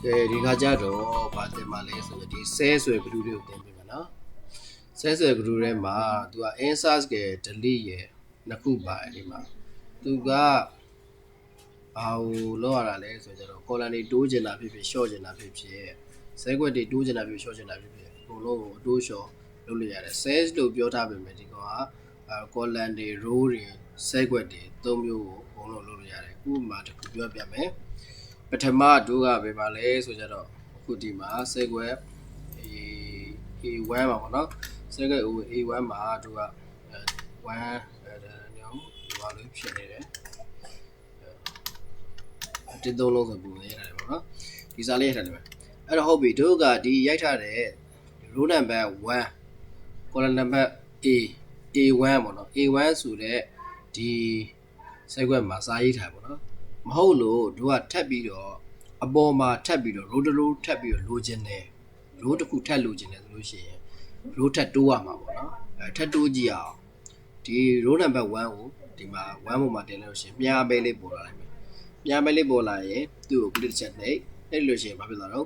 ဒီခါကျတော့ဗာတင်မှာလဲဆိုတော့ဒီဆဲဆွဲဂရုတွေကိုတင်ပြမယ်နော်ဆဲဆွဲဂရုထဲမှာသူက insert က delete ရယ်နှစ်ခုပါတယ်ဒီမှာသူကဘာလို့လောက်ရတာလဲဆိုတော့ column တွေတိုးချင်တာဖြစ်ဖြစ် short ချင်တာဖြစ်ဖြစ်ဆဲခွက်တွေတိုးချင်တာဖြစ်ဖြစ် short ချင်တာဖြစ်ဖြစ်အကုန်လုံးကိုအတိုး short လုပ်လို့ရတယ် sales လို့ပြောထားပေမဲ့ဒီကောင်ကcolumn တွေ row တွေဆဲခွက်တွေသုံးမျိုးကိုအကုန်လုံးလုပ်လို့ရတယ်ဥပမာတစ်ခုပြောပြမယ်ပထမတို့ကဘယ်မှာလဲဆိုကြတော့အခုဒီမှာ sequence A1 ပါပေါ့နော် sequence A1 မှာတို့က1ညောင်းဘာလို့ဖြစ်နေတယ်တစ်သုံးလုံးဆိုပုံရရတယ်ပေါ့နော်ဒီစာလေးရထားတယ်အဲ့တော့ဟုတ်ပြီတို့ကဒီရိုက်ထားတဲ့ row number 1 column number A1 ပေါ့နော် A1 ဆိုတဲ့ဒီ sequence မှာစာရေးထားပေါ့နော်မဟုတ်လို့တို့ကထပ်ပြီးတော့အပေါ်မှာထပ်ပြီးတော့ row တစ် row ထပ်ပြီးတော့လိုချင်တယ် row တစ်ခုထပ်လိုချင်တယ်ဆိုလို့ရှိရင် row ထပ်တိုးရမှာပေါ့နော်ထပ်တိုးကြည့်အောင်ဒီ row number 1ကိုဒီမှာ1ပေါ်မှာတင်လို့ရှိရင်မြားပဲလေးပေါ်လာနိုင်မယ်မြားပဲလေးပေါ်လာရင်သူ့ကို click ချက်နှိပ်လို့ရှိရင်ဘာဖြစ်သွားတော့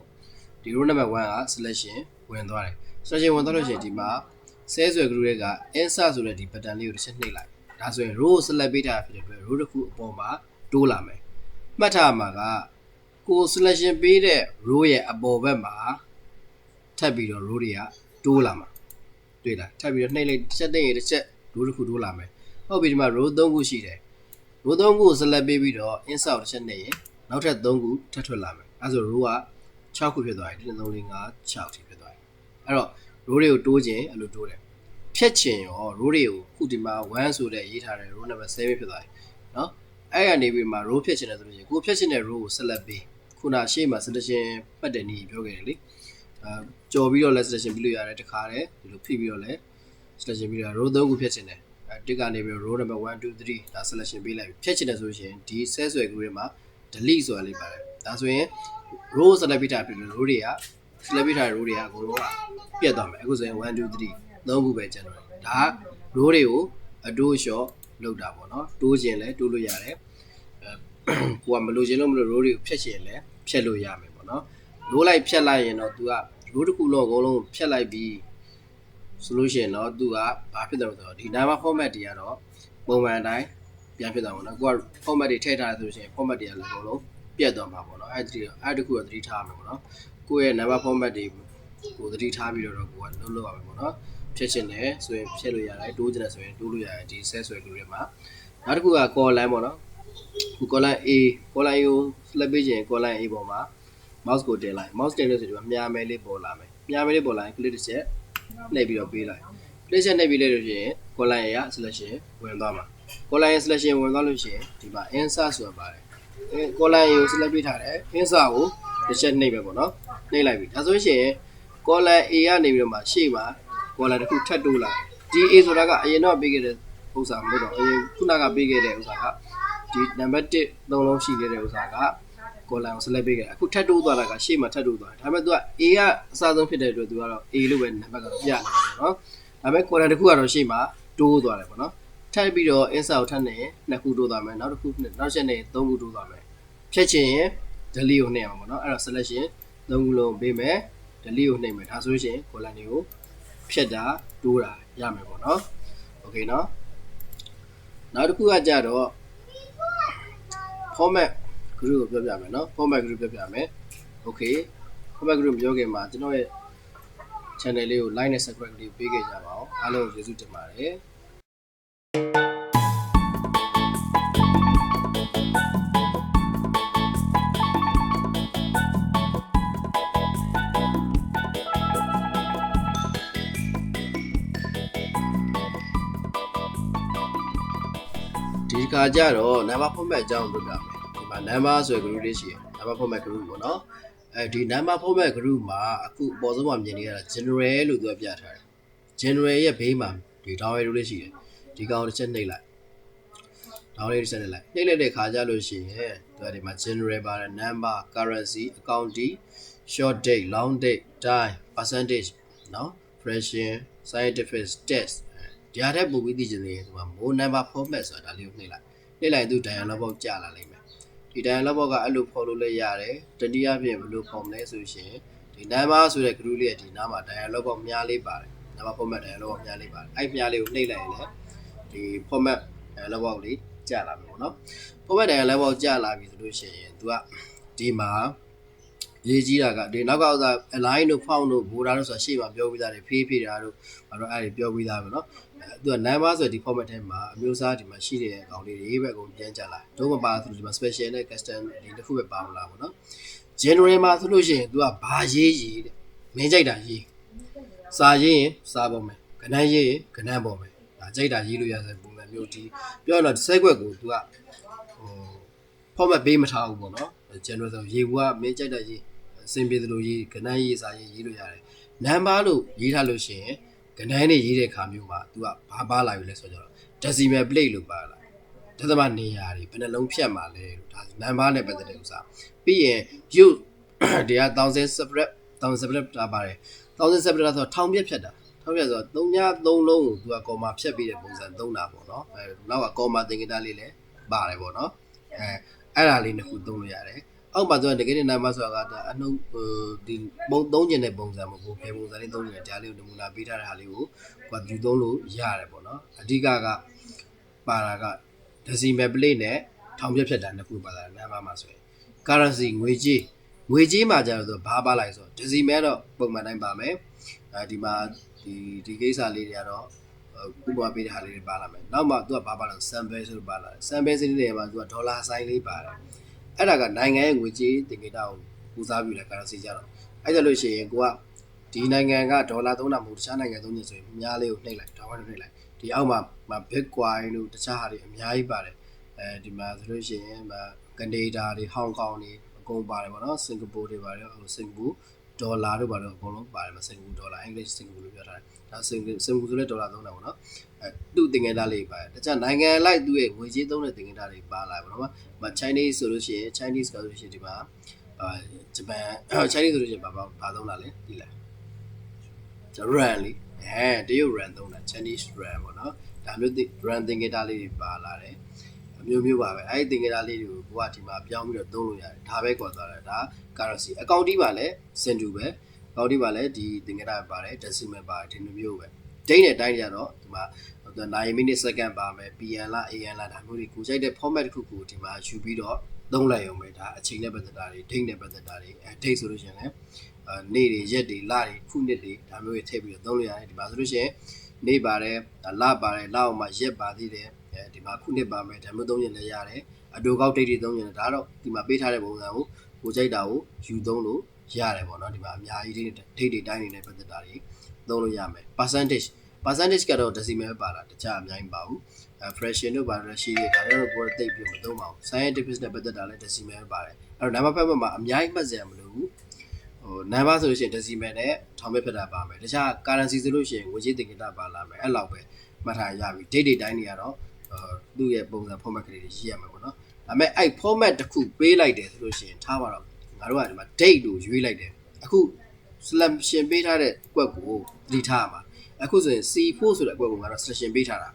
ဒီ row number 1က selection ဝင်သွားတယ် selection ဝင်သွားလို့ရှိရင်ဒီမှာဆဲဆွဲ group က insert ဆိုတဲ့ဒီ button လေးကိုတစ်ချက်နှိပ်လိုက်ဒါဆိုရင် row ကို select ပေးထားဖြစ်တဲ့အတွက် row တစ်ခုအပေါ်မှာတိုးလာမယ်မှတ်ထားမှာကကို selection ပေးတဲ့ row ရဲ့အပေါ်ဘက်မှာထပ်ပြီးတော့ row တွေကတိုးလာမှာတွေ့လားထပ်ပြီးတော့နှိပ်လိုက်တစ်ချက်နှိပ်ရင်တစ်ချက် row တစ်ခုတိုးလာမယ်ဟုတ်ပြီဒီမှာ row 3ခုရှိတယ် row 3ခုကို select ပေးပြီးတော့ insert တစ်ချက်နှိပ်ရင်နောက်ထပ်3ခုထပ်ထွက်လာမယ်အဲဆို row က6ခုဖြစ်သွားပြီ1 2 3 4 5 6ထိဖြစ်သွားပြီအဲ့တော့ row တွေကိုတိုးခြင်းအဲ့လိုတိုးတယ်ဖြတ်ခြင်းရော row တွေကိုခုဒီမှာ1ဆိုတဲ့ရေးထားတဲ့ row number 7ဖြစ်သွားပြီเนาะအဲ့ကနေပြီးမှ row ဖြတ်ခြင်းတယ်ဆိုလို့ရှိရင်ကိုဖြတ်ခြင်းတဲ့ row ကို select ပေးခုနရှေ့မှာ selection ပတ်တယ်နည်းပြောခဲ့တယ်လေကြော်ပြီးတော့လဲ selection ပြီးလို့ရတယ်တခါတည်းဒီလိုဖိပြီးတော့လဲ selection ပြီးတော့ row 3ခုဖြတ်ခြင်းတယ်တစ်ကနေပြီးတော့ row number 1 2 3ဒါ selection ပေးလိုက်ပြီဖြတ်ခြင်းတယ်ဆိုလို့ရှိရင်ဒီ set ဆွဲ group ထဲမှာ delete ဆိုတာလေးပါတယ်ဒါဆိုရင် row select ပေးထားပြီးတော့ row တွေက select ပေးထားတဲ့ row တွေကအကုန်လုံးကပြတ်သွားမယ်အခုဆိုရင်1 2 3 3ခုပဲကျန်တော့တယ်ဒါက row တွေကိုအတိုး short လောက်တာပေါ့နော်တိုးခြင်းလဲတိုးလို့ရတယ်ကိုကမလိုချင်လို့မလို့ row တွေကိုဖြတ်ချင်လဲဖြတ်လို့ရမယ်ပေါ့နော် row လိုက်ဖြတ်လိုက်ရင်တော့ तू က row တစ်ခုလုံးအကုန်လုံးဖြတ်လိုက်ပြီးဆိုလို့ရှိရင်တော့ तू ကဘာဖြစ်တယ်ဆိုတော့ဒီ number format တွေကတော့ပုံမှန်အတိုင်းပြန်ဖြစ်သွားမှာနော်ကိုက format တွေထည့်ထားတယ်ဆိုလို့ရှိရင် format တွေကလည်းအကုန်လုံးပြတ်သွားမှာပေါ့နော်အဲ့တစ်ခုကသတိထားရမယ်ပေါ့နော်ကိုယ့်ရဲ့ number format တွေကိုသတိထားပြီးတော့ကိုကလုံးရမယ်ပေါ့နော်ဖြည့်ချင်တယ်ဆိုရင်ဖြည့်လို့ရတယ်တိုးချင်တယ်ဆိုရင်တိုးလို့ရတယ်ဒီ set ဆွဲလို့ရမှာနောက်တစ်ခုက column ပေါ့နော်ခု column A ကို select ပေးခြင်း column A ပေါ်မှာ mouse ကိုတင်လိုက် mouse တင်လို့ဆိုတော့မြားမဲလေးပေါ်လာမယ်မြားမဲလေးပေါ်လာရင် click တစ်ချက်နှိပ်ပြီးတော့ပေးလိုက် click ချက်နှိပ်ပြီးလိုက်လို့ရှိရင် column A က selection ဝင်သွားမှာ column A selection ဝင်သွားလို့ရှိရင်ဒီမှာ insert ဆိုတာပါတယ်column A ကို select ပေးထားတယ် insert ကိုတစ်ချက်နှိပ်ပဲပေါ့နော်နှိပ်လိုက်ပြီဒါဆိုရင် column A ကနေပြီးတော့မှရှေ့မှာ column တစ်ခုထပ်တိုးလာဒီ A ဆိုတာကအရင်တော့ပေးခဲ့တဲ့ဥစ္စာမဟုတ်တော့အရင်ခုနကပေးခဲ့တဲ့ဥစ္စာကဒီ number 1 သုံးလုံးရှိခဲ့တဲ့ဥစ္စာက column ကို select ပေးခဲ့အခုထပ်တိုးသွားတာကရှေ့မှာထပ်တိုးသွားတယ်ဒါပေမဲ့ तू က A ကအစားဆုံးဖြစ်တဲ့အတွက် तू ကတော့ A လို့ပဲ number ကတော့ပြနေတယ်ပေါ့နော်ဒါပေမဲ့ column တစ်ခုကတော့ရှေ့မှာတိုးသွားတယ်ပေါ့နော်ထပ်ပြီးတော့ insert ကိုထပ်နေနှစ်ခုတိုးသွားမယ်နောက်တစ်ခုနောက်ချက်နေသုံးခုတိုးသွားမယ်ဖြတ်ချင်ရင် delete ကိုနှိပ်အောင်ပေါ့နော်အဲ့တော့ selection သုံးခုလုံးပေးမယ် delete ကိုနှိပ်မယ်ဒါဆိုရင် column တွေကိုဖြတ်တာတိုးတာရမယ်ပေါ့နော် okay နော်နောက်တစ်ခုကကြတော့ format group ကိုပြောပြမယ်နော် format group ပြောပြမယ် okay format group ပြောခင်မှာကျွန်တော်ရဲ့ channel လေးကို like နဲ့ subscribe လေးပေးခဲ့ကြပါအောင်အားလုံးကိုကျေးဇူးတင်ပါတယ်ဒီခါကျတော့ number format အကြောင်းပြောပြမယ်ဒီမှာ number ဆိုတဲ့ group လေးရှိတယ် number format group ပေါ့နော်ဒီ number format group မှာအခုအပေါ်ဆုံးမှာမြင်နေရတာ general လို့သူကပြထားတယ် general ရဲ့ဘေးမှာဒီ download လေးရှိတယ်ဒီကောင်တစ်ချက်နှိပ်လိုက် download တစ်ချက်နှိပ်လိုက်တဲ့ခါကျလို့ရှိရင်သူကဒီမှာ general ပါတယ် number currency accounting short date long date time percentage နော် fraction scientific testဒီဟာတဲ့ပုံပြီးသိချင်တယ်ဒီမှာ more number format ဆိုတာဒါလေးကိုနှိပ်လိုက်သူ dialog box ကြာလာလိမ့်မယ် ဒီ dialog box ကအဲ့လိုဖော်လို့လည်းရတယ်တတိယပြင်ဘယ်လိုဖော်မလဲဆိုရှင်ဒီ number ဆိုတဲ့ group လေးရဲ့ဒီနားမှာ dialog box မြားလေးပါတယ် number format dialog box မြားလေးပါတယ်အဲ့မြားလေးကိုနှိပ်လိုက်ရင်လည်းဒီ format dialog box လေးကြာလာပြီပေါ့နော် format dialog box ကြာလာပြီဆိုလို့ရှိရင်သူကဒီမှာရေးကြီးတာကဒီနောက်ကဥစား align တို့ font တို့ border တို့ဆိုတာရှေ့မှာပြောပြီးသားတွေဖေးတာတို့ဘာလို့အဲ့ဒီပြောပြီးသားပဲเนาะသူက number ဆိုဒီ format ထဲမှာအမျိုးအစားဒီမှာရှိတဲ့အကောင်လေးတွေပဲအကုန်ပြန်ကြလာတော့မပါဆိုဒီမှာ special နဲ့ custom ဒီတစ်ခုပဲပါမလားပေါ့เนาะ general မှာဆိုလို့ရှိရင်သူကဘာရေးတဲ့မင်းကြိုက်တာရေးစာရေးရင်စာပေါ်မယ်ကဏ္ဍရေးရင်ကဏ္ဍပေါ်မယ်ဒါကြိုက်တာရေးလို့ရတဲ့ပုံစံမျိုးဒီပြောတော့စက်ကွက်ကိုသူကformat ပေးမထားဘူးပေါ့เนาะ general ဆိုရေးဘူးကမင်းကြိုက်တာရေးစင်ပြေသလိုရေးကဏ္ဍရေးစာရေးလို့ရတယ် number လို့ရေးထားလို့ရှိရင်ကဏ္ဍနဲ့ရေးတဲ့ခါမျိုးမှာ तू ကဘာပါလာပြီလဲဆိုတော့ decimal place လို့ပါလာဒသမနေရာတွေဘယ်နှလုံးဖြတ်မှာလဲလို့ဒါ number နဲ့ပတ်သက်တဲ့ဥစားပြီးရင် use ဒီက1000 separate 1000 separate တာပါတယ်1000 separate ဆိုတော့ထောင်ပြက်ဖြတ်တာထောင်ပြက်ဆိုတော့3ည3လုံးကို तू က comma ဖြတ်ပြီးတဲ့ပုံစံသုံးတာပေါ့နော်အဲနောက်က comma သင်္ကေတလေးလည်းပါတယ်ပေါ့နော်အဲ့ဒါလေးနှစ်ခုသုံးလို့ရတယ်အောက်မှာဆိုရင် negative number ဆိုတာကအနှုတ်ဒီပုံသုံးကျင်တဲ့ပုံစံမဟုတ်ဘူးဘယ်ပုံစံလေးသုံးကျင်တဲ့ကြားလေးကိုနမူနာပေးထားတဲ့ဟာလေးကိုယူသုံးလို့ရတယ်ပေါ့နော်အဓိကကပါတာက decimal place နဲ့ထောင်ပြက်ဖြတ်တာနှစ်ခုပါတာ number မှာဆိုရင် currency ငွေကြေးမှာကျတော့ဘာပါလိုက်ဆိုတော့ decimal တော့ပုံမှန်တိုင်းပါမယ်ဒီမှာဒီကိစ္စလေးတွေကတော့ဥပမာပေးတဲ့ဟာလေးတွေပါလာမယ်နောက်မှသူကဘာပါလဲ sample ဆိုလို့ပါလာတယ် sample စနစ်တွေမှာသူကဒေါ်လာဆိုင်လေးပါတယ်အဲ့ဒါကနိုင်ငံရဲ့ငွေကြေးတင်ကြတာကိုဦးစားပြုတဲ့ currency ကြတော့အဲ့ဒါလို့ရှိရင်ကိုကဒီနိုင်ငံကဒေါ်လာသုံးတာမဟုတ်တခြားနိုင်ငံသုံးနေဆိုရင်အများလေးကိုနှိပ်လိုက်ဒေါ်လာနှိပ်လိုက်ဒီအောက်မှာ Bitcoin တို့တခြားဟာတွေအများကြီးပါတယ်ဒီမှာဆိုလို့ရှိရင်ကနေဒါတွေဟောင်ကောင်တွေအကုန်ပါတယ်ပေါ့နော်စင်ကာပူတွေပါတယ်စင်ကာပူဒေါ်လာတို့ပါတော့အကုန်လုံးပါတယ်စင်ကာပူဒေါ်လာအင်္ဂလိပ်စင်ကာပူလို့ပြောထားတယ်ဒါစင်ကာပူဆိုလဲဒေါ်လာသုံးတာပေါ့နော်သူ့တင်ကြတာလေးပါတယ်တခြားနိုင်ငံလိုက်သူ့ရဲ့ငွေကြေးသုံးတဲ့တင်ကြတာတွေပါလာပေါ့နော်Chinese ဆိုလို့ရှိရင် Chinese ကဆိုလို့ရှိရင်ဒီမှာဂျပန် Chinese ဆိုလို့ရှိရင်ဘာသုံးတာလဲဒီလား run လေတရုတ် run သုံးတာ Chinese run ပေါ့နော်ဒါမျိုး run သင်္ကေတလေးတွေပါလာတယ်အမျိုးပါပဲအဲ့ဒီသင်္ကေတလေးတွေကိုကိုကဒီမှာပြောင်းပြီးတော့သုံးလို့ရတယ်ဒါပဲခေါ်သွားတယ်ဒါ currency အကောင့်တီးပါလဲစင်တူပဲအကောင့်တီးပါလဲဒီသင်္ကေတပါတယ် decimal ပါတယ်ဒီလိုမျိုးပဲဒိတ်နဲ့တိုင်းကြတော့ဒီမှာနိုင်မိနစ်စက္ကန့်ပါမယ် PM လား AM လားဒါမျိုးတွေကိုကြိုက်တဲ့ format တစ်ခုကိုဒီမှာယူပြီးတော့သုံးလိုက်အောင်ပဲဒါအချိန်နဲ့ပတ်သက်တာတွေဒိတ်နဲ့ပတ်သက်တာတွေဒိတ်ဆိုလို့ရှိရင်လည်းနေ့တွေရက်တွေလတွေခုနှစ်တွေဒါမျိုးတွေထည့်ပြီးတော့သုံးလို့ရတယ်ဒီမှာဆိုလို့ရှိရင်နေ့ပါတယ်လပါတယ်လအောင်မှာရက်ပါသေးတယ်ဒီမှာခုနှစ်ပါမယ်ဒါမျိုးသုံးရင်လည်းရတယ်အတူကောက်ဒိတ်တွေသုံးရင်ဒါတော့ဒီမှာပေးထားတဲ့ပုံစံကိုကြိုက်တာကိုယူသုံးလို့ရတယ်ပေါ့နော်ဒီမှာအများကြီးဒိတ်တွေတိုင်းနေနဲ့ပတ်သက်တာတွေသုံးလို့ရမယ် percentage ကတော့ decimal ပါတာတခြားအများကြီးပါဘူးfraction တို့ပါတော့ရှိတယ်ဒါတော့ကိုယ်သိပြီးမသုံးပါဘူး scientific နဲ့ပတ်သက်တာလည်း decimal ပါတယ်အဲ့တော့ number ဖတ်မှာအများကြီးမှတ်စရာမလိုဘူးnumber ဆိုလို့ရှိရင် decimal နဲ့ထောင်မဲ့ဖတ်တာပါမယ်တခြား currency ဆိုလို့ရှိရင်ငွေကြေးတင်ကြတာပါလာမယ်အဲ့လောက်ပဲမှတ်ထားရပြီ date တွေတိုင်းတွေကတော့သူ့ရဲ့ပုံစံ format ကလေးတွေရေးရမှာပေါ့နော်ဒါပေမဲ့အဲ့ format တစ်ခုပေးလိုက်တယ်ဆိုလို့ရှိရင်ထားပါတော့ငါတို့ကဒီမှာ date လို့ရွေးလိုက်တယ်အခု selection ပေးထားတဲ့ကွက်ကိုသတိထားမှာအခုဆိုရင် C4 ဆိုတဲ့အကွက်ကိုငါတို့ selection ပေးထားတာ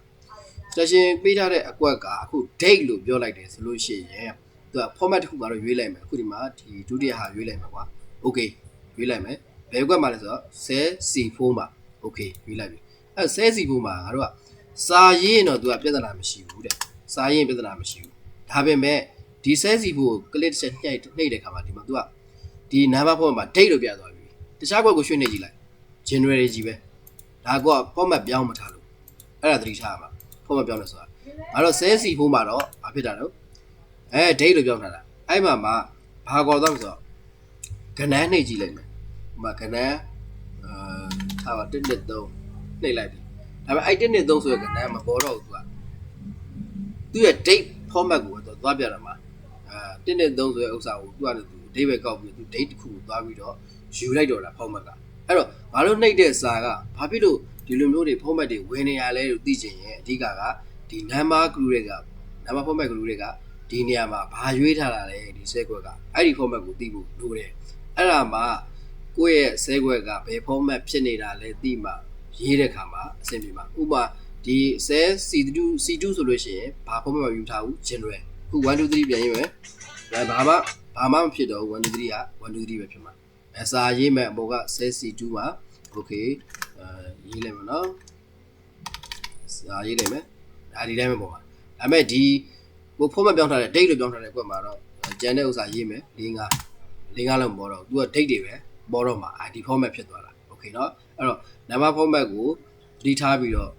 selection ပေးထားတဲ့အကွက်ကအခု date လို့ပြောလိုက်တယ်ဆိုလို့ရှိရင်သူက format တစ်ခုငါတို့ရွေးလိုက်မယ်အခုဒီမှာဒီဒုတိယဟာရွေးလိုက်မှာကွာ okay ရွေးလိုက်မယ်ဘယ်ကွက်မှာလဲဆိုတော့ cell C4 မှာ okay ရွေးလိုက်ပြီအဲ cell C4 မှာငါတို့ကစာရေးရင်တော့သူကပြဿနာမရှိဘူးတဲ့စာရေးရင်ပြဿနာမရှိဘူးဒါပေမဲ့ဒီ cell C4 ကို click တစ်ချက်နှိပ်တဲ့အခါမှာဒီမှာသူကဒီ number format မှာ date လို့ပြသွားပြီတခြားကွက်ကိုရွှေ့နေကြည့်လိုက် January ကြီးပဲဒါက format ပြောင်းမထားလို့အဲ့ဒါသတိထားရမှာ format ပြောင်းလို့ဆိုတာအဲ့တော့ cell C4 မှာတော့ဘာဖြစ်တာလဲdate လို့ပြောင်းထားတာအဲ့မှာဘာခေါ်သွားမလဲဆိုတော့ကဏ္ဍနှိပ်ကြည့်လိုက်မယ်ဟိုမှာကဏ္ဍထားပါ1 2 3နှိပ်လိုက်ပြီဒါပေမဲ့အဲ့1 2 3ဆိုတဲ့ကဏ္ဍမပေါ်တော့ဘူးသူရဲ့ date format ကိုတော့သွားပြတာမှာ1 2 3ဆိုတဲ့ဥစ္စာကိုသူကလည်းသူ date ပဲကောက်ပြီးသူ date တစ်ခုကိုသွားပြီးတော့ယူလိုက်တော့တာ format ကအဲ့တော့ဘာလို့နှိပ်တဲ့စာကဘာဖြစ်လို့ဒီလိုမျိုးတွေ format တွေဝင်နေရလဲလို့သိချင်ရင်အဓိကဒီ number group တွေက number format group တွေကဒီနေရာမှာဘာရွေးထားတာလဲဒီ set ကွက်ကအဲ့ဒီ format ကိုသိဖို့လိုတယ်အဲ့ဒါမှကိုယ့်ရဲ့ set ကွက်ကဘယ် format ဖြစ်နေတာလဲသိမှရေးတဲ့ခါမှာအဆင်ပြေမှာဥပမာဒီ set C2 ဆိုလို့ရှိရင်ဘာ format မှယူထားဘူး general ခု1 2 3ပြန်ရေးမယ် ဘာမှမဖြစ်တော့1 2 3က1 2 3ပဲဖြစ်မှာစာရေးမဲ့အပေါ်က C2 မှာ okay ရေးလိုက်မယ်နော်စာရေးလိုက်မယ်ဒါဒီတိုင်းပဲပေါ့ပါဒါပေမဲ့ဒီကို format ပြောင်းထားတဲ့ date လို့ပြောင်းထားတဲ့ကွက်မှာတော့ကျန်တဲ့ဥစ္စာရေးမယ်4 5လောက်မပေါ်တော့သူက date တွေပဲပေါ်တော့မှာ ID format ဖြစ်သွားတာ okay เนาะအဲ့တော့ number format ကိုသတိထားပြီးတော့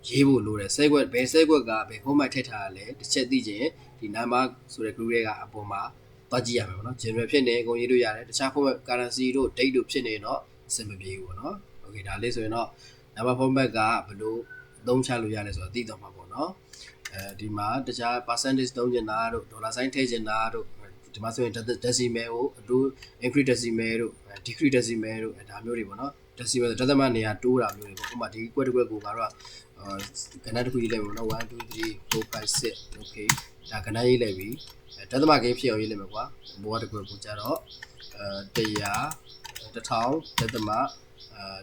ရေးဖို့လိုတယ် segwit ဘယ် segwit ကဘယ် format ထည့်ထားရလဲတစ်ချက်သိချင်ဒီ number ဆိုတဲ့ group တွေကအပေါ်မှာသွားကြည့်ရမယ်ပေါ့နော် general ဖြစ်နေအကုန်ရေးလို့ရတယ်တခြား format currency တို့ date တို့ဖြစ်နေတော့အဆင်မပြေဘူးပေါ့နော် okay ဒါလေးဆိုရင်တော့ number format ကဘယ်လိုအသုံးချလို့ရလဲဆိုတော့သိတော့မှာပေါ့နော်ဒီမှာတခြား percentage သုံးချင်တာတို့ dollar sign ထည့်ချင်တာတို့ဒီမှာဆိုရင် decimal ကိုအတူ increase decimal တို့ decrease decimal တို့ဒါမျိုးတွေပေါ့နော် decimal ဒသမနေရာတိုးတာမျိုးတွေပေါ့ဥပမာဒီကွက်တစ်ကွက်ကိုကတော့ကဏ္ဍတစ်ခုရေးလိုက်မယ်နော်1 2 3 4 5 6 okay ဒါကဏ္ဍရေးလိုက်ပြီဒသမကိန်းဖြစ်အောင်ရေးလိုက်မယ်ကွာဘောတစ်ကွက်ကိုကြတော့100 1000ဒသမ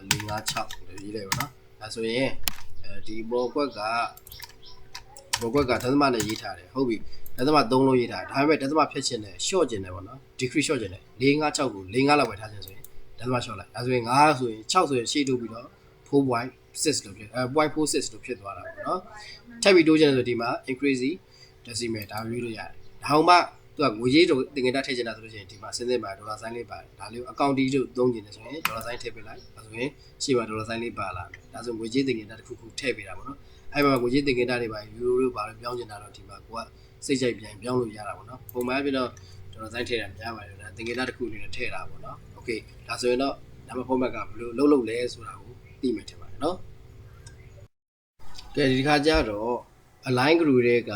456ရေးလိုက်ပါနော်ဒါဆိုရင်ဒီဘောကွက်ကဒသမနဲ့ရေးထားတယ်ဟုတ်ပြီဒသမ3လုံးရေးထားတယ်ဒါပေမဲ့ဒသမဖြတ်ချင်တယ် short ချင်တယ်ပေါ့နော် decrease short ချင်တယ်456ကို4 5လောက်ပဲထားချင်ဆိုရင်ဒသမ short လိုက်ဒါဆိုရင်5ဆိုရင်6ဆိုရင်ရှေ့တိုးပြီးတော့4.6လို့ဖြစ်0.46လို့ဖြစ်သွားတာပေါ့နော်ထပ်ပြီးတိုးချင်တယ်ဆိုဒီမှာ increase decimal ဒါရွေးလို့ရတယ်ဒါမှသူကငွေကြေးတို့တင်ငင်တာထည့်ချင်တာဆိုလို့ရှိရင်ဒီမှာစဉ်းစားပါဒေါ်လာဆိုင်လေးပါတယ်ဒါလေးကို account တီးတို့သုံးချင်တယ်ဆိုရင်ဒေါ်လာဆိုင်ထည့်ပေးလိုက်ဒါဆိုရင်ရှေ့မှာဒေါ်လာဆိုင်လေးပါလာတယ်ဒါဆိုငွေကြေးတင်ငင်တာတစ်ခုခုထည့်ပေးတာပေါ့နော်အဲ့မှာငွေကြေးတင်ငင်တာတွေပါယူရိုတို့ပါလို့ပြောင်းချင်တာတော့ဒီမှာကိုကစိတ်ကြိုက်ပြန်ပြောင်းလို့ရတာပေါ့နော်ပုံမှန်ပြတော့ဒေါ်လာဆိုင်ထည့်တာများပါတယ်ဒါတင်ငင်တာတစ်ခုအနေနဲ့ထည့်တာပေါ့နော်โอเคဒါဆိုရင်တော့ဒါမှ format ကဘယ်လိုလုပ်လဲဆိုတာကိုသိမှထင်ပါတယ်နော်ကဲဒီခါကျတော့ align group တွေက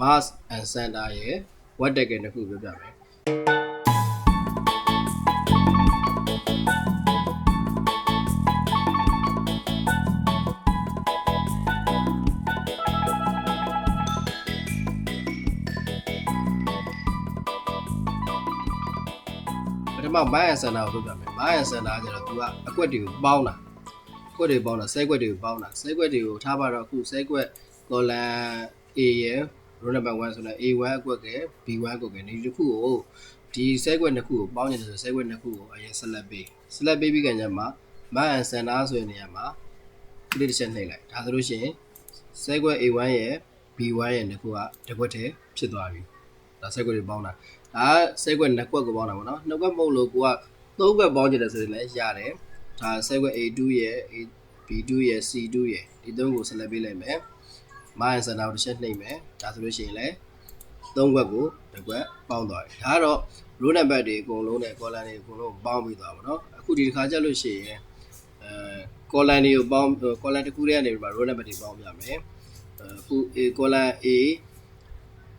mass and center ရဲ့ what tag နှစ်ခုပြောပြမယ်ပထမ mass and center ကိုပြောပြမယ် mass and center ကျတော့ तू ကအကွက်တွေကိုပေါင်းတာကွက်တွေပေါင်းတာ segwit တွေကိုပေါင်းတာ segwit တွေကိုထားပါတော့အခု segwit column A ရယ် row number 1ဆိုတော့ A1 အကွက်က B1 အကွက်ကဒီတစ်ခုကိုဒီ segwit နှစ်ခုကိုပေါင်းနေတယ်ဆို segwit နှစ်ခုကိုအရင် select ပေးပြီးကြမှာ mass and center ဆိုတဲ့နေရာမှာဒီတစ်ချက်နှိပ်လိုက်ဒါဆိုလို့ရှိရင် segwit A1 ရယ် B1 ရယ်နှစ်ခုကတစ်ခွက်တည်းဖြစ်သွားပြီဒါ segwit တွေပေါင်းတာဒါ segwit နှစ်ခွက်ကိုပေါင်းတာပေါ့နော်နှစ်ခွက်မဟုတ်လို့ကိုကသုံးခွက်ပေါင်းကြတယ်ဆိုရင်လည်းရတယ်ဒါ segwit A2 ရယ် B2 ရယ် C2 ရယ်ဒီသုံးကို select ပေးလိုက်မယ်mass and center ကိုတစ်ချက်နှိပ်မယ်ဒါဆိုလို့ရှိရင်လည်းသုံးခွက်ကိုတစ်ခွက်ပေါင်းသွားပြီဒါကတော့ row number တွေအကုန်လုံးနဲ့ column တွေအကုန်လုံးပေါင်းပြီးသွားပါတော့အခုဒီတစ်ခါကျလို့ရှိရင်column တွေကိုပေါင်း column တစ်ခုတည်းကနေပြီး row number တွေပေါင်းပြမယ်အခု column A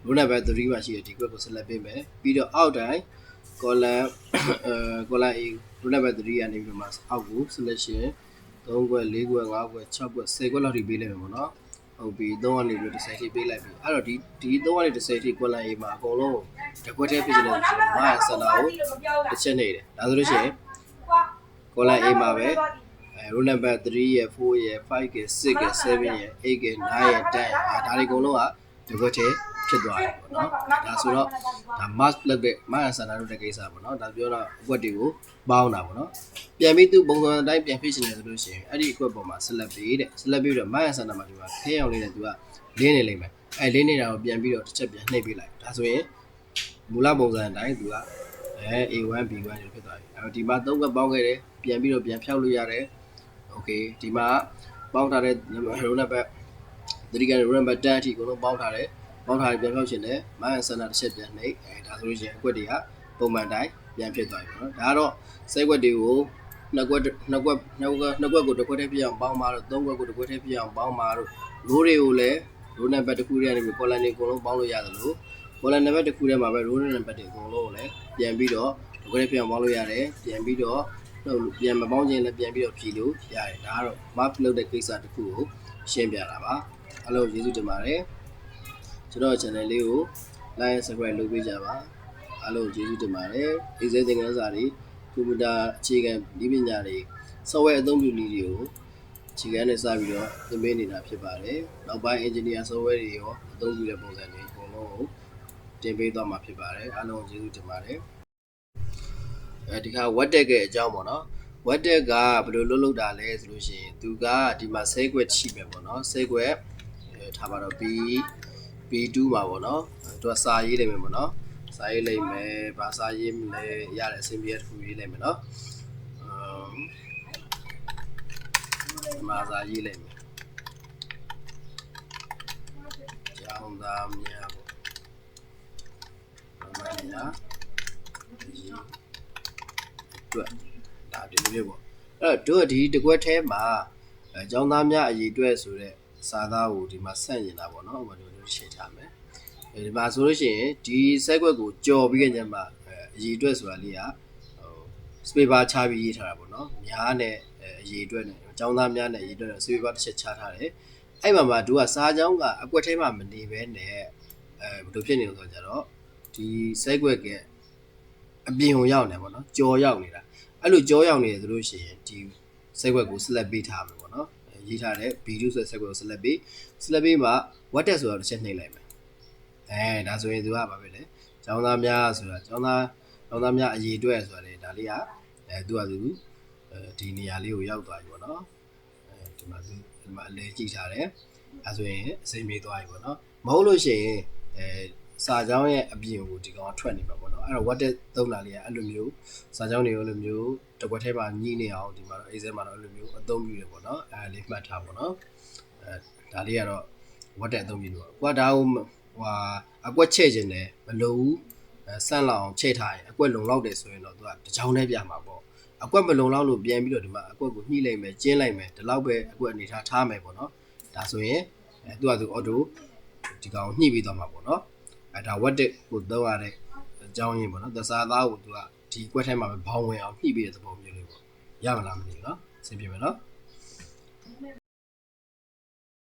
row number 3မှာရှိတဲ့ဒီခွက်ကို select ပေးမယ်ပြီးတော့အောက်တိုင်း column A row number 3ကနေပြီးမှအောက်ကို selection 3ခွက်4ခွက်5ခွက်6ခွက်10ခွက်လောက်ထိပေးလိုက်မယ်ပေါ့နော်ဟုတ်ပြီ3ကနေပြီး10ထိပေးလိုက်ပြီအဲ့တော့ဒီ3ကနေ10ထိ column A မှာအကုန်လုံးတစ်ခွက်တည်းဖြစ်နေတယ်ဆိုတော့ mass center ကိုတစ်ချက်နေတယ်ဒါဆိုလို့ရှိရင် column A မှာပဲ row number 3ရယ်4ရယ်5ရယ်6ရယ်7ရယ်8ရယ်9ရယ်10ဒါတွေအကုန်လုံးကတစ်ခွက်တည်းဖြစ်သွားတယ်ပေါ့နော်ဒါဆိုတော့ဒါ mass လုပ်တဲ့ mass and center တို့တဲ့ကိစ္စပေါ့နော်ဒါပြောတော့အကွက်တွေကိုပေါင်းတာပေါ့နော်ပြန်ပြီးသူ့ပုံစံအတိုင်းပြန်ဖြစ်နေတယ်ဆိုလို့ရှိရင်အဲ့ဒီအကွက်ပေါ်မှာ select ပေးတဲ့ select ပြီးတော့ mass and center မှာဒီမှာဖဲအောင်လေးနဲ့သူကလင်းနေလိမ့်မယ်အဲ့လင်းနေတာကိုပြန်ပြီးတော့တစ်ချက်ပြန်နှိပ်ပေးလိုက်ဒါဆိုရင်မူလပုံစံအတိုင်းသူကA1 B1 တွေဖြစ်သွားပြီအဲ့တော့ဒီမှာ၃ခွက်ပေါင်းခဲ့တယ်ပြန်ပြီးတော့ပြန်ဖြောက်လို့ရတယ်โอเคဒီမှာပေါင်းထားတဲ့ row number 3ကနေ row number 10အထိအကုန်လုံးပေါင်းထားတယ်ပေါင်းထားပြီးပြန်ဖြောက်ရှင်တယ် mass and center တစ်ချက်ပြန်နှိပ်ဒါဆိုလို့ရှိရင်အကွက်တွေကပုံမှန်တိုင်းပြန်ဖြစ်သွားပြီပေါ့နော်ဒါကတော့ segwit တွေကိုနှစ်ကွက်ကိုတစ်ခွက်တည်းပြအောင်ပေါင်းပါတော့သုံးခွက်ကိုတစ်ခွက်တည်းပြအောင်ပေါင်းပါတော့ row တွေကိုလည်း row number တစ်ခုတည်းကနေပြီး column တွေအကုန်လုံးပေါင်းလို့ရတယ်လို့ column number တစ်ခုတည်းမှာပဲ row number တွေအကုန်လုံးကိုလည်းပြန်ပြီးတော့တစ်ခွက်တည်းပြအောင်ပေါင်းလို့ရတယ်ပြန်ပြီးတော့ပြန်မပေါင်းခြင်းလည်းပြန်ပြီးတော့ဖြည့်လို့ရတယ်ဒါကတော့ mark လုပ်တဲ့ကိစ္စတစ်ခုကိုရှင်းပြတာပါအားလုံးကျေးဇူးတင်ပါတယ်ကျွန်တော် channel လေးကို like subscribe လုပ်ပေးကြပါအားလုံးကျေးဇူးတင်ပါတယ်ဒီစဲသင်ခန်းစာတွေကွန်ပျူတာအခြေခံနည်းပညာတွေ software အသုံးပြုနည်းတွေကိုအခြေခံနဲ့စပြီးတော့သင်ပေးနေတာဖြစ်ပါတယ်နောက်ပိုင်း engineer software တွေရောအသုံးပြုတဲ့ပုံစံတွေအကုန်လုံးကို တင်ပေးသွားမှာဖြစ်ပါတယ်အားလုံးကျေးဇူးတင်ပါတယ်ဒီကဝတ်တက်ကရဲ့အကြောင်းပေါ့နော်ဝတ်တက်ကဘယ်လိုလုပ်တာလဲဆိုလို့ရှိရင်သူကဒီမှာဆဲကွက်ရှိမယ်ပေါ့နော်ဆဲကွက်ထားပါတော့ B2 မှာပေါ့နော်သူကစာရေးလိမ့်မယ်ပေါ့နော်စာရေးလိမ့်မယ်ဘာစာရေးမလဲရတဲ့အဆင်ပြေတစ်ခုရေးလိမ့်မယ်နော်ဒီမှာစာရေးလိမ့်မယ်ကျောင်းသားများပေါ့ကျောင်းသားများအတွက်ဒါဒီလိုမျိုးပေါ့အဲ့တော့ဒီတကွက်ထဲမှာကျောင်းသားများအရေးအတွက်ဆိုတဲ့စာသားကိုဒီမှာဆန့်ကျင်တာပေါ့နော်ဟိုမှာတို့ရှင်းထားမယ်ဒီမှာဆိုလို့ရှိရင်ဒီဆက်ကွက်ကိုကြော်ပြီးကြမှာအရေးအတွက်ဆိုတာလေးကစပေပါချပြီးရေးထားတာပေါ့နော်များနဲ့အရေးအတွက်နဲ့ကျောင်းသားများနဲ့အရေးအတွက်နဲ့စပေပါတစ်ချက်ချထားတယ်အဲ့မှာသူကစားကြောင်းကအကွက်ထဲမှာမနေဘဲနဲ့ဘယ်လိုဖြစ်နေလို့ဆိုကြတော့ဒီဆက်ကွက်ကအပြင်ကိုရောက်နေပေါ့နော်ကြော်ရောက်နေတာအဲ့လိုကြောရောက်နေတယ်ဆိုလို့ရှိရင်ဒီဆက်ကွက်ကို select ပေးထားမယ်ပေါ့နော်ရေးထားတဲ့ B2 ဆိုတဲ့ဆက်ကွက်ကို select ပေးမှာ what tag ဆိုတာတစ်ချက်နှိပ်လိုက်မယ်ဒါဆိုရင်သူကဘာပဲလဲကျောင်းသားများဆိုတာကျောင်းသားများအရေးအတွက်ဆိုတာလေဒါလေးကသူကဒီနေရာလေးကိုရောက်သွားပြီပေါ့နော်ဒီမှာအလဲကြည့်ထားတယ်အဲဆိုရင်အစိမ့်ပြေးသွားပြီပေါ့နော်မဟုတ်လို့ရှိရင်စာကြောင်းရဲ့အပြင်ကိုဒီကောင်ထွက်နေမှာပေါ့နော်အဲ့တော့ what tag သုံးတာလေးကအဲ့လိုမျိုးစာကြောင်းတွေအဲ့လိုမျိုးတစ်ခွက်ထဲမှာညှိနေအောင်ဒီမှာတော့ Excel မှာတော့အဲ့လိုမျိုးအသုံးပြုရပေါ့နော်အဲ့လေးမှတ်ထားပေါ့နော်ဒါလေးကတော့ what tag အသုံးပြုလို့ကိုကဒါကိုအကွက်ချဲ့ခြင်းတယ်မလို့ဘူးဆန့်လောက်အောင်ချဲ့ထားရင်အကွက်လုံလောက်တယ်ဆိုရင်တော့သူကတကြောင်နဲ့ပြမှာပေါ့အကွက်မလုံလောက်လို့ပြန်ပြီးတော့ဒီမှာအကွက်ကိုညှိလိုက်မယ်ကျင်းလိုက်မယ်ဒီလောက်ပဲအကွက်အနေထားမယ်ပေါ့နော်ဒါဆိုရင်သူကသူ auto ဒီကောင်ညှိပြီးသွားမှာပေါ့နော်ဒါ what tag ကိုသုံးရတဲ့အကြောင်းရင်းပေါ့နော်သစားသားကိုသူကဒီကွက်ထဲမှာပဲဘောင်းဝင်အောင်ညှိပြီးတဲ့သဘောမျိုးလေးပေါ့ရမလားမသိဘူးနော်အဆင်ပြေမယ်နော်